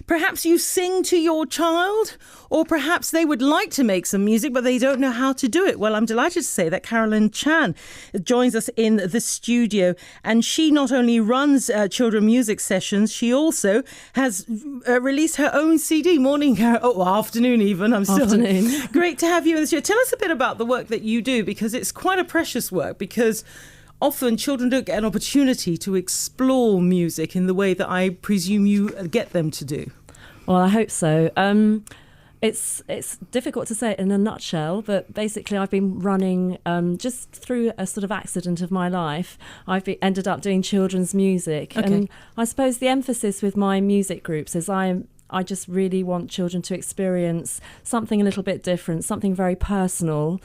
Perhaps you sing to your child, or perhaps they would like to make some music, but they don't know how to do it. Well, I'm delighted to say that Carolyn Chan joins us in the studio, and she not only runs children music sessions, she also has released her own CD. Morning, Carol. Oh, afternoon even. Afternoon. Great to have you in the studio. Tell us a bit about the work that you do, because it's quite a precious work, because often children don't get an opportunity to explore music in the way that I presume you get them to do. Well, I hope so. It's difficult to say it in a nutshell, but basically I've been running, just through a sort of accident of my life, ended up doing children's music. Okay. And I suppose the emphasis with my music groups is I just really want children to experience something a little bit different, something very personal.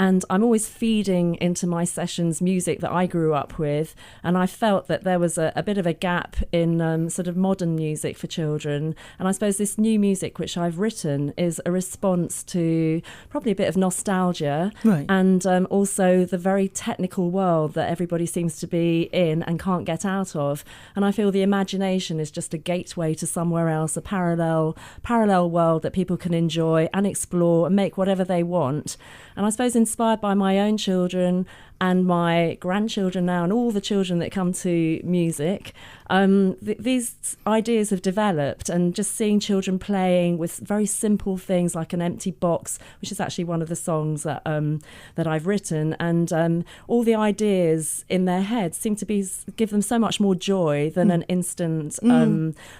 And I'm always feeding into my sessions music that I grew up with. And I felt that there was a bit of a gap in sort of modern music for children. And I suppose this new music, which I've written, is a response to probably a bit of nostalgia. Right. And also the very technical world that everybody seems to be in and can't get out of. And I feel the imagination is just a gateway to somewhere else, a parallel world that people can enjoy and explore and make whatever they want. And I suppose inspired by my own children and my grandchildren now and all the children that come to music, these ideas have developed, and just seeing children playing with very simple things like an empty box, which is actually one of the songs that I've written, and all the ideas in their heads seem to give them so much more joy than an instant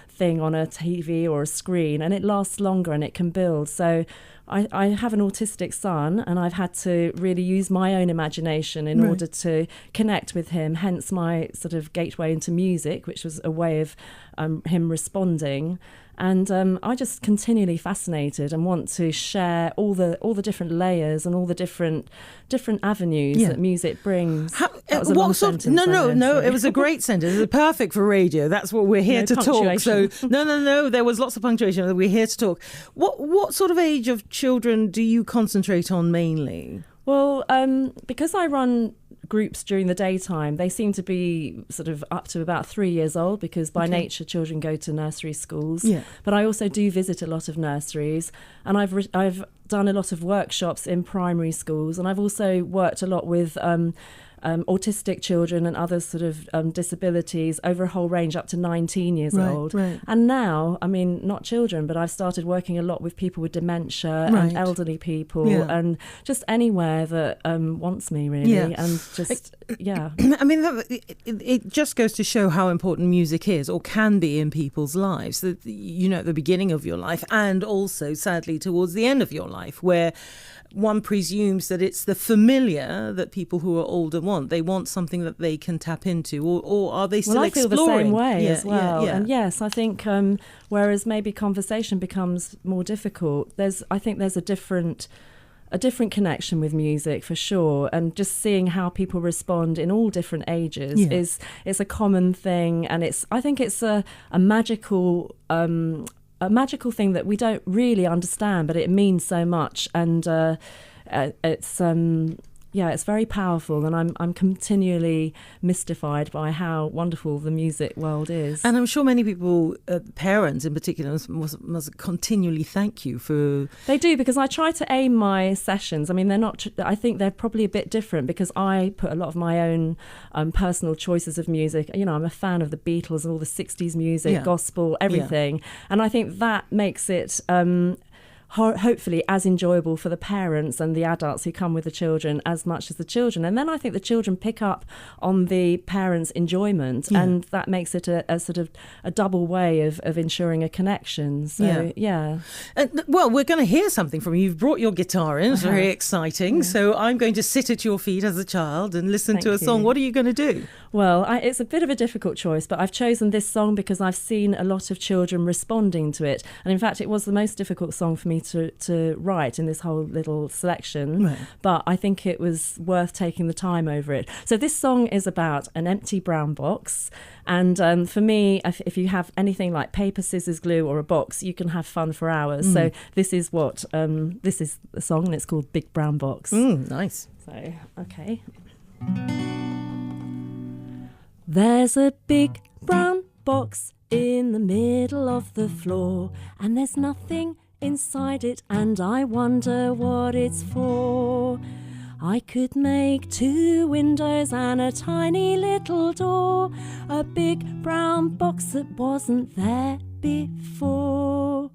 thing on a TV or a screen, and it lasts longer and it can build. So I have an autistic son, and I've had to really use my own imagination in order to connect with him, hence my sort of gateway into music, which was a way of him responding. And I just continually fascinated and want to share all the different layers and all the different avenues that music brings. That was a long sentence. No, it was a great sentence. It was perfect for radio. That's what we're here to talk. So no, there was lots of punctuation. We're here to talk. What sort of age of children do you concentrate on mainly? Well, because I run groups during the daytime, they seem to be sort of up to about 3 years old, because by nature children go to nursery schools. Yeah. But I also do visit a lot of nurseries, and I've done a lot of workshops in primary schools, and I've also worked a lot with autistic children and other sort of disabilities over a whole range up to 19 years old. Right. And now, I mean, not children, but I've started working a lot with people with dementia and elderly people and just anywhere that wants me, really. And just, I mean, it just goes to show how important music is, or can be, in people's lives, that, you know, at the beginning of your life, and also, sadly, towards the end of your life, where one presumes that it's the familiar that people who are older want. They want something that they can tap into, or are they still exploring? Well, I feel the same way as well. And yes, I think whereas maybe conversation becomes more difficult, I think there's a different connection with music for sure, and just seeing how people respond in all different ages is a common thing, and I think it's a magical thing that we don't really understand, but it means so much, and it's very powerful, and I'm continually mystified by how wonderful the music world is. And I'm sure many people, parents in particular, must continually thank you for... They do, because I try to aim my sessions. I mean, I think they're probably a bit different, because I put a lot of my own personal choices of music. You know, I'm a fan of the Beatles and all the 60s music, gospel, everything. And I think that makes it... hopefully as enjoyable for the parents and the adults who come with the children as much as the children. And then I think the children pick up on the parents' enjoyment, and that makes it a sort of a double way of ensuring a connection. So, well, we're going to hear something from you. You've brought your guitar in. It's very exciting. Yeah. So I'm going to sit at your feet as a child and listen to a song. What are you going to do? Well, it's a bit of a difficult choice, but I've chosen this song because I've seen a lot of children responding to it. And in fact, it was the most difficult song for me to write in this whole little selection. Right. But I think it was worth taking the time over it. So this song is about an empty brown box. And for me, if you have anything like paper, scissors, glue, or a box, you can have fun for hours. So this is this is the song, and it's called Big Brown Box. Nice. So, okay. There's a big brown box in the middle of the floor, and there's nothing inside it, and I wonder what it's for. I could make 2 windows and a tiny little door, a big brown box that wasn't there before.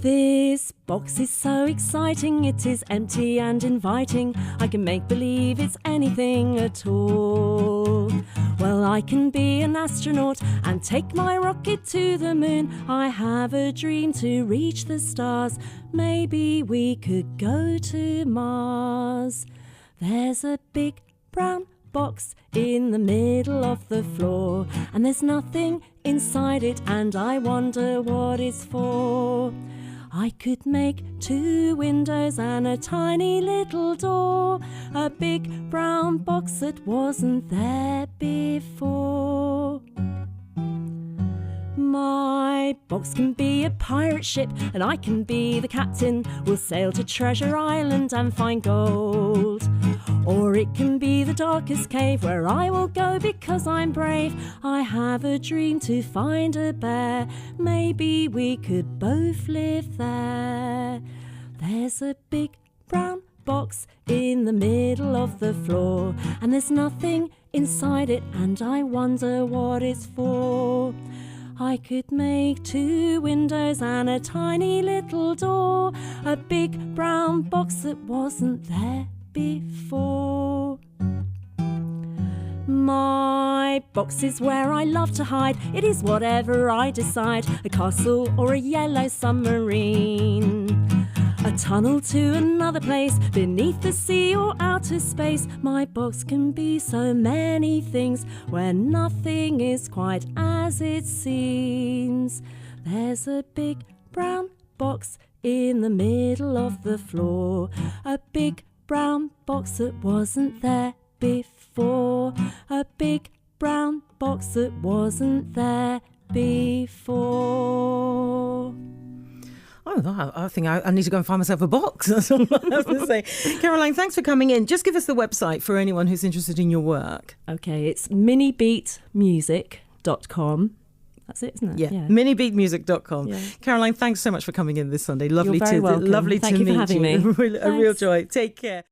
This box is so exciting, it is empty and inviting. I can make believe it's anything at all. Well, I can be an astronaut and take my rocket to the moon. I have a dream to reach the stars. Maybe we could go to Mars. There's a big brown box in the middle of the floor, and there's nothing inside it, and I wonder what it's for. I could make 2 windows and a tiny little door, a big brown box that wasn't there before. My box can be a pirate ship, and I can be the captain. We'll sail to Treasure Island and find gold. Or it can be the darkest cave where I will go because I'm brave. I have a dream to find a bear. Maybe we could both live there. There's a big brown box in the middle of the floor, and there's nothing inside it, and I wonder what it's for. I could make 2 windows and a tiny little door, a big brown box that wasn't there before. My box is where I love to hide. It is whatever I decide, a castle or a yellow submarine, a tunnel to another place, beneath the sea or outer space. My box can be so many things, where nothing is quite as it seems. There's a big brown box in the middle of the floor, a big brown box that wasn't there before, a big brown box that wasn't there before. Oh, I think I need to go and find myself a box. That's all I have to say. Caroline, thanks for coming in. Just give us the website for anyone who's interested in your work. Okay, it's minibeatmusic.com. That's it, isn't it? Yeah. minibeatmusic.com. Yeah. Caroline, thanks so much for coming in this Sunday. Lovely You're very welcome. Lovely Thank to you meet for having me. A real joy. Take care.